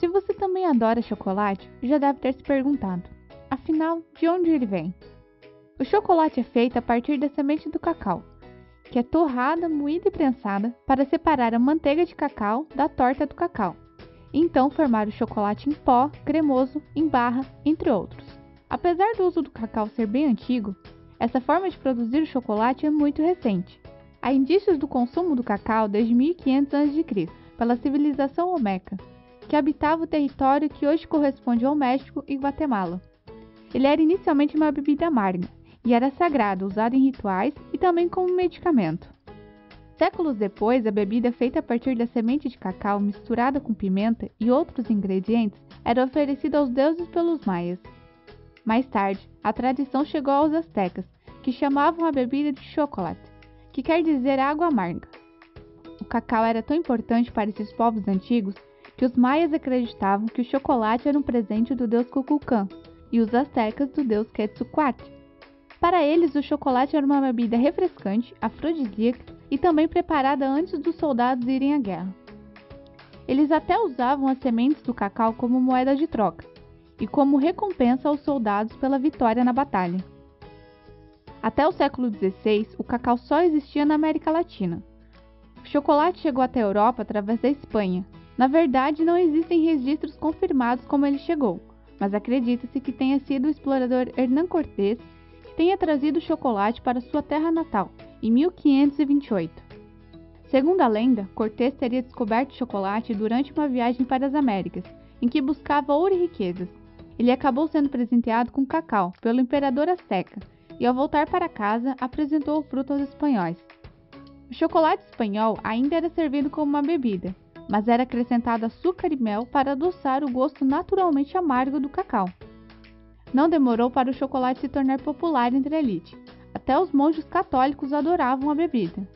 Se você também adora chocolate, já deve ter se perguntado, afinal, de onde ele vem? O chocolate é feito a partir da semente do cacau, que é torrada, moída e prensada para separar a manteiga de cacau da torta do cacau, e então formar o chocolate em pó, cremoso, em barra, entre outros. Apesar do uso do cacau ser bem antigo, essa forma de produzir o chocolate é muito recente. Há indícios do consumo do cacau desde 1500 a.C., pela civilização Olmeca, que habitava o território que hoje corresponde ao México e Guatemala. Ele era inicialmente uma bebida amarga e era sagrado, usado em rituais e também como medicamento. Séculos depois, a bebida feita a partir da semente de cacau misturada com pimenta e outros ingredientes era oferecida aos deuses pelos maias. Mais tarde, a tradição chegou aos astecas, que chamavam a bebida de chocolate, que quer dizer água amarga. O cacau era tão importante para esses povos antigos que os maias acreditavam que o chocolate era um presente do deus Kukulcán e os astecas do deus Quetzalcoatl. Para eles, o chocolate era uma bebida refrescante, afrodisíaca e também preparada antes dos soldados irem à guerra. Eles até usavam as sementes do cacau como moeda de troca e como recompensa aos soldados pela vitória na batalha. Até o século XVI, o cacau só existia na América Latina. O chocolate chegou até a Europa através da Espanha. Na verdade, não existem registros confirmados como ele chegou, mas acredita-se que tenha sido o explorador Hernán Cortés que tenha trazido o chocolate para sua terra natal, em 1528. Segundo a lenda, Cortés teria descoberto o chocolate durante uma viagem para as Américas, em que buscava ouro e riquezas. Ele acabou sendo presenteado com cacau pelo imperador azteca e, ao voltar para casa, apresentou o fruto aos espanhóis. O chocolate espanhol ainda era servido como uma bebida, mas era acrescentado açúcar e mel para adoçar o gosto naturalmente amargo do cacau. Não demorou para o chocolate se tornar popular entre a elite. Até os monges católicos adoravam a bebida.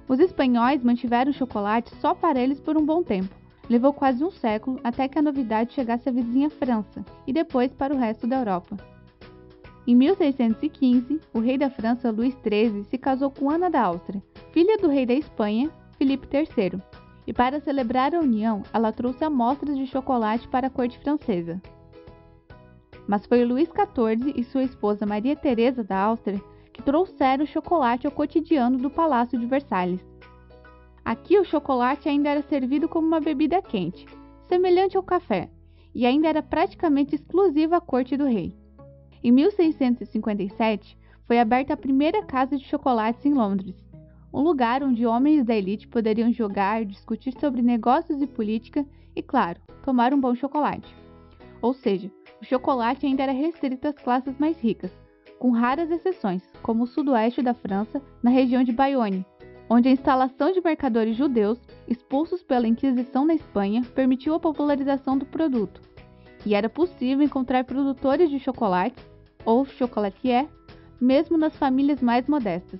Os espanhóis mantiveram o chocolate só para eles por um bom tempo. Levou quase um século até que a novidade chegasse à vizinha França e depois para o resto da Europa. Em 1615, o rei da França, Luís XIII, se casou com Ana da Áustria, filha do rei da Espanha, Filipe III, e para celebrar a união, ela trouxe amostras de chocolate para a corte francesa. Mas foi Luís XIV e sua esposa Maria Teresa da Áustria que trouxeram o chocolate ao cotidiano do Palácio de Versalhes. Aqui o chocolate ainda era servido como uma bebida quente, semelhante ao café, e ainda era praticamente exclusiva à corte do rei. Em 1657, foi aberta a primeira casa de chocolates em Londres, um lugar onde homens da elite poderiam jogar, discutir sobre negócios e política e, claro, tomar um bom chocolate. Ou seja, o chocolate ainda era restrito às classes mais ricas, com raras exceções, como o sudoeste da França, na região de Bayonne, onde a instalação de mercadores judeus, expulsos pela Inquisição na Espanha, permitiu a popularização do produto, e era possível encontrar produtores de chocolate, ou chocolatier, mesmo nas famílias mais modestas.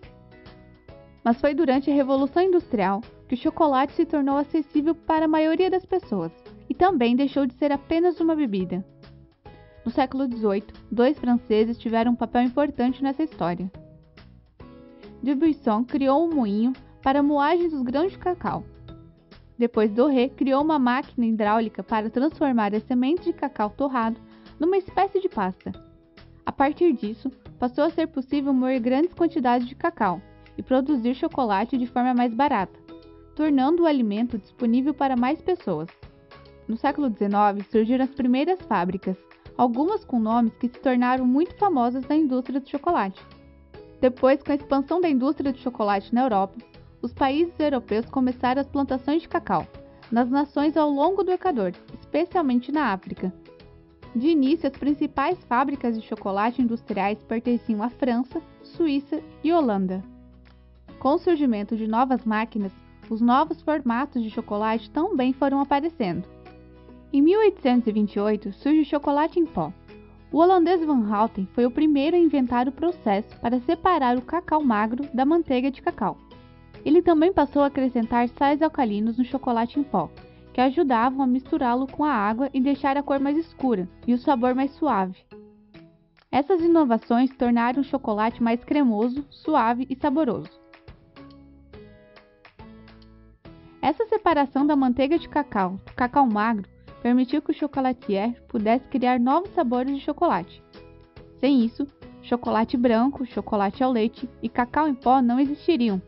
Mas foi durante a Revolução Industrial que o chocolate se tornou acessível para a maioria das pessoas, e também deixou de ser apenas uma bebida. No século XVIII, dois franceses tiveram um papel importante nessa história. Dubuisson criou um moinho para a moagem dos grãos de cacau. Depois, Doré criou uma máquina hidráulica para transformar as sementes de cacau torrado numa espécie de pasta. A partir disso, passou a ser possível moer grandes quantidades de cacau e produzir chocolate de forma mais barata, tornando o alimento disponível para mais pessoas. No século XIX, surgiram as primeiras fábricas, algumas com nomes que se tornaram muito famosas na indústria do chocolate. Depois, com a expansão da indústria do chocolate na Europa, os países europeus começaram as plantações de cacau, nas nações ao longo do Equador, especialmente na África. De início, as principais fábricas de chocolate industriais pertenciam à França, Suíça e Holanda. Com o surgimento de novas máquinas, os novos formatos de chocolate também foram aparecendo. Em 1828, surge o chocolate em pó. O holandês Van Houten foi o primeiro a inventar o processo para separar o cacau magro da manteiga de cacau. Ele também passou a acrescentar sais alcalinos no chocolate em pó, que ajudavam a misturá-lo com a água e deixar a cor mais escura e o sabor mais suave. Essas inovações tornaram o chocolate mais cremoso, suave e saboroso. Essa separação da manteiga de cacau do cacau magro permitiu que o chocolatier pudesse criar novos sabores de chocolate. Sem isso, chocolate branco, chocolate ao leite e cacau em pó não existiriam.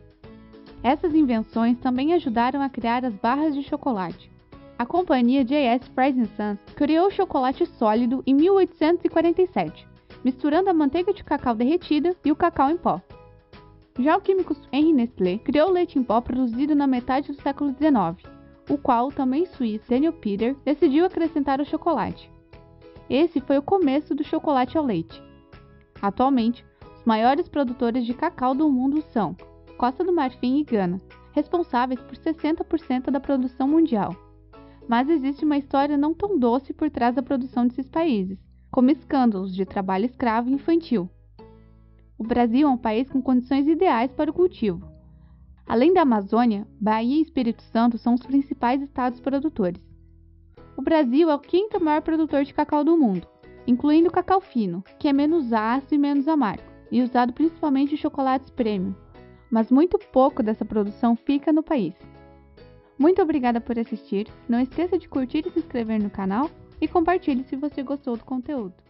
Essas invenções também ajudaram a criar as barras de chocolate. A companhia J.S. Fries & Sons criou o chocolate sólido em 1847, misturando a manteiga de cacau derretida e o cacau em pó. Já o químico Henri Nestlé criou o leite em pó produzido na metade do século XIX, o qual também suíço Daniel Peter decidiu acrescentar ao chocolate. Esse foi o começo do chocolate ao leite. Atualmente, os maiores produtores de cacau do mundo são Costa do Marfim e Gana, responsáveis por 60% da produção mundial. Mas existe uma história não tão doce por trás da produção desses países, como escândalos de trabalho escravo infantil. O Brasil é um país com condições ideais para o cultivo. Além da Amazônia, Bahia e Espírito Santo são os principais estados produtores. O Brasil é o quinto maior produtor de cacau do mundo, incluindo o cacau fino, que é menos ácido e menos amargo, e usado principalmente em chocolates premium, mas muito pouco dessa produção fica no país. Muito obrigada por assistir, não esqueça de curtir e se inscrever no canal e compartilhe se você gostou do conteúdo.